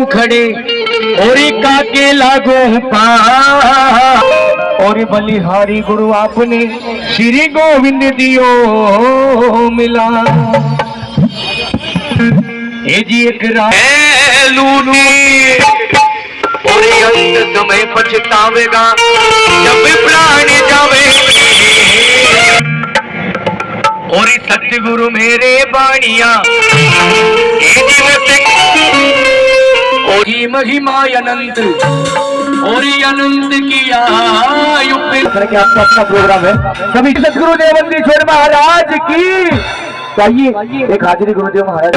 खड़े और काके लागो पा और बलिहारी गुरु आपने श्री गोविंद दियो मिला। ए जी एक लूनी और अंत समय पछतावेगा जब प्राण जावे और सतगुरु मेरे बाणिया और महिमा अनंत और अनंत किया। आपका अपना प्रोग्राम है। सभी सतगुरु देवेंद्र महाराज की चाहिए एक हाजिरी गुरुदेव महाराज।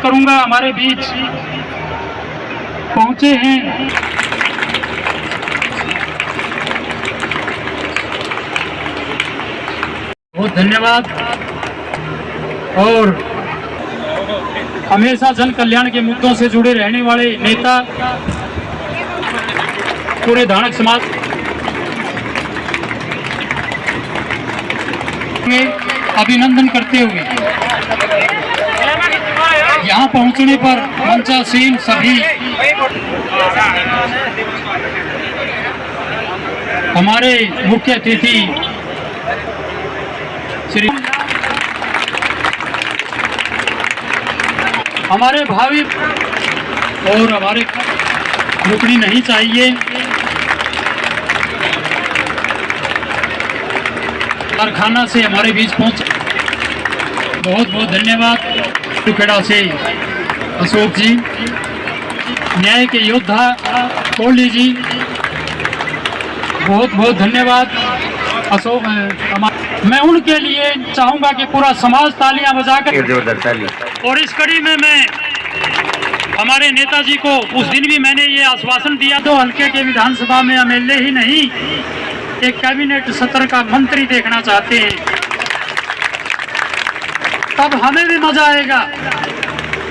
करूंगा हमारे बीच पहुंचे हैं बहुत धन्यवाद। और हमेशा जन कल्याण के मुद्दों से जुड़े रहने वाले नेता पूरे धानक समाज में अभिनंदन करते हुए यहाँ पहुंचने पर मंचासीन सभी हमारे मुख्य अतिथि श्री हमारे भावी और हमारे रुकनी नहीं चाहिए। कारखाना से हमारे बीच पहुंचे बहुत बहुत धन्यवाद। टुकड़ा से अशोक जी, न्याय के योद्धा कोहली जी, बहुत बहुत धन्यवाद अशोक। मैं उनके लिए चाहूंगा कि पूरा समाज तालियां बजाकर। और इस कड़ी में मैं हमारे नेताजी को उस दिन भी मैंने ये आश्वासन दिया, 2 हल्के के विधानसभा में एमएलए ही नहीं एक कैबिनेट सत्र का मंत्री देखना चाहते हैं, तब हमें भी मजा आएगा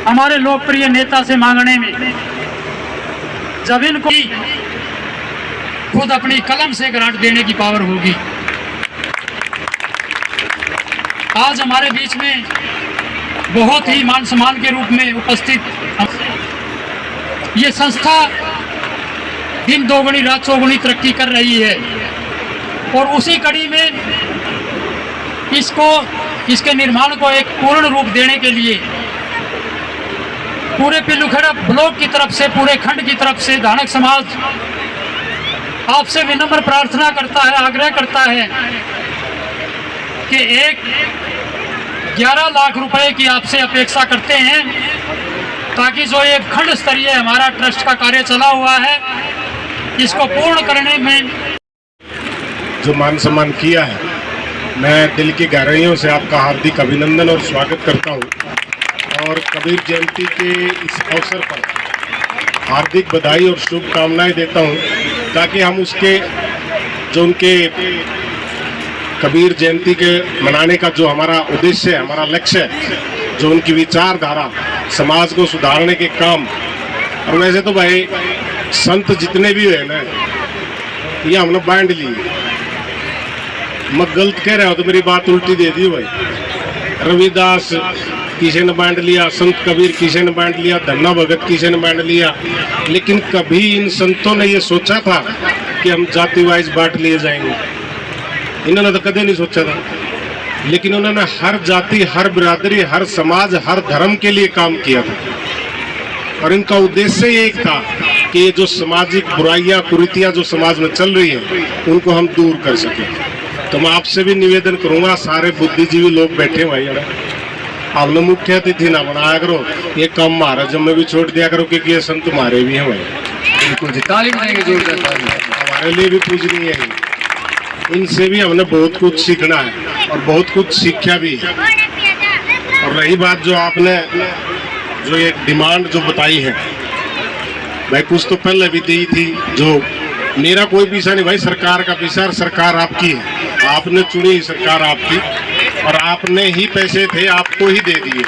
हमारे लोकप्रिय नेता से मांगने में, जब इनको खुद अपनी कलम से ग्रांट देने की पावर होगी। आज हमारे बीच में बहुत ही मान सम्मान के रूप में उपस्थित ये संस्था दिन दोगुनी रात चौगुनी तरक्की कर रही है और उसी कड़ी में इसके निर्माण को एक पूर्ण रूप देने के लिए पूरे पिल्लूखेड़ा ब्लॉक की तरफ से, पूरे खंड की तरफ से धानक समाज आपसे विनम्र प्रार्थना करता है, आग्रह करता है कि 11 लाख रुपए की आपसे अपेक्षा करते हैं, ताकि जो ये खंड स्तरीय हमारा ट्रस्ट का कार्य चला हुआ है इसको पूर्ण करने में जो मान सम्मान किया है, मैं दिल की गहराइयों से आपका हार्दिक अभिनंदन और स्वागत करता हूं। और कबीर जयंती के इस अवसर पर हार्दिक बधाई और शुभकामनाएं देता हूं, ताकि हम उसके जो उनके कबीर जयंती के मनाने का जो हमारा उद्देश्य है, हमारा लक्ष्य है, जो उनकी विचारधारा समाज को सुधारने के काम। और वैसे तो भाई संत जितने भी है ना, ये हमने बांट ली। मैं गलत कह रहा हूँ तो मेरी बात उल्टी दे दी भाई। रविदास किसी ने बांट लिया, संत कबीर किसी ने बांट लिया, धन्ना भगत किसी ने बांट लिया, लेकिन कभी इन संतों ने ये सोचा था कि हम जाति वाइज बांट लिए जाएंगे? इन्होंने तो कभी नहीं सोचा था। लेकिन उन्होंने हर जाति, हर बिरादरी, हर समाज, हर धर्म के लिए काम किया था। और इनका उद्देश्य एक था कि ये जो सामाजिक बुराइयां, कुरीतियां जो समाज में चल रही है, उनको हम दूर कर सकें। तो मैं आपसे भी निवेदन करूंगा, सारे बुद्धिजीवी लोग बैठे हुए हैं, आपने मुख्य अतिथि ना बनाया करो, ये काम महाराज में भी छोड़ दिया करो, क्योंकि ये संत हमारे भी हैं भाई। बिल्कुल जी, ताली बजाएंगे जोरदार, हमारे लिए भी पूजनीय है। इनसे भी हमने बहुत कुछ सीखना है और बहुत कुछ सीखा भी है। और रही बात जो आपने जो एक डिमांड जो बताई है, भाई कुछ तो पहले भी दी थी, जो मेरा कोई पीछा नहीं भाई, सरकार का पीछा, और सरकार आपकी है, आपने चुनी सरकार आपकी, और आपने ही पैसे थे आपको ही दे दिए,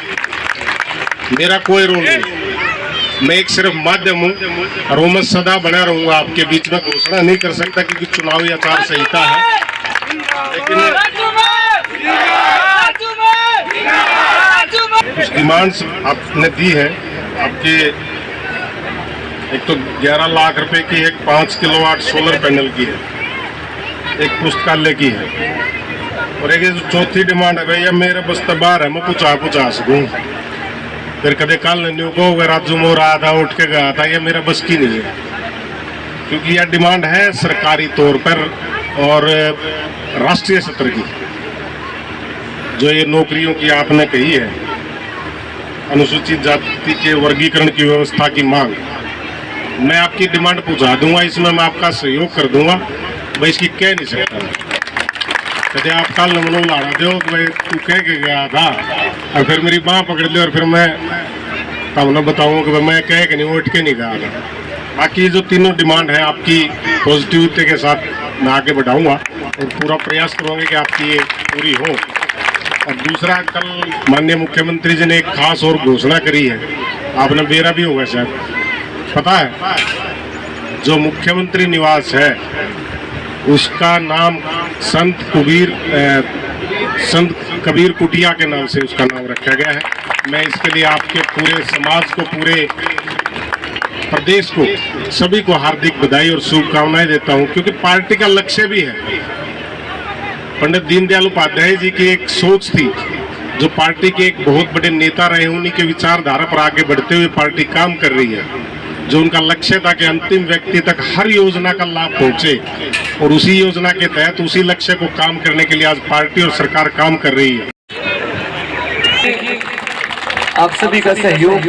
मेरा कोई रोल नहीं। मैं एक सिर्फ माध्यम हूँ और वो मैं सदा बना रहूंगा आपके बीच में। घोषणा नहीं कर सकता क्योंकि चुनावी आचार संहिता है, लेकिन कुछ डिमांड्स आपने दी है। आपके एक तो 11 लाख रुपए की, एक 5 किलोवाट सोलर पैनल की है, एक पुस्तकालय की है, और एक जो चौथी डिमांड है भैया मेरे बस बाहर है, मैं पूछा सकूँ। फिर कदे कल न्यू को राजू मोर आधा उठ के गया था, ये मेरा बस की नहीं है, क्योंकि यह डिमांड है सरकारी तौर पर और राष्ट्रीय स्तर की। जो ये नौकरियों की आपने कही है, अनुसूचित जाति के वर्गीकरण की व्यवस्था की मांग, मैं आपकी डिमांड पहुंचा दूंगा, इसमें मैं आपका सहयोग कर दूंगा। मैं इसकी कह नहीं सकता, कदे आप कल नमनो लाड़ा दो तो भाई तू कह के गया था, और फिर मेरी बाँह पकड़ ली और फिर मैं तब न बताऊँ कि मैं कह के नहीं उठ के नहीं गया था। बाकी जो तीनों डिमांड है आपकी पॉजिटिविटी के साथ मैं आगे बढ़ाऊंगा और पूरा प्रयास करूँगा कि आपकी ये पूरी हो। और दूसरा, कल माननीय मुख्यमंत्री जी ने एक खास और घोषणा करी है, आपने बेरा भी होगा शायद, पता है? जो मुख्यमंत्री निवास है उसका नाम संत कबीर कुटिया के नाम से उसका नाम रखा गया है। मैं इसके लिए आपके पूरे समाज को, पूरे प्रदेश को, सभी को हार्दिक बधाई और शुभकामनाएं देता हूं, क्योंकि पार्टी का लक्ष्य भी है। पंडित दीनदयाल उपाध्याय जी की एक सोच थी, जो पार्टी के एक बहुत बड़े नेता रहे, उन्हीं के विचारधारा पर आगे बढ़ते हुए पार्टी काम कर रही है। जो उनका लक्ष्य था कि अंतिम व्यक्ति तक हर योजना का लाभ पहुंचे, और उसी योजना के तहत उसी लक्ष्य को काम करने के लिए आज पार्टी और सरकार काम कर रही है। आप सभी का सहयोग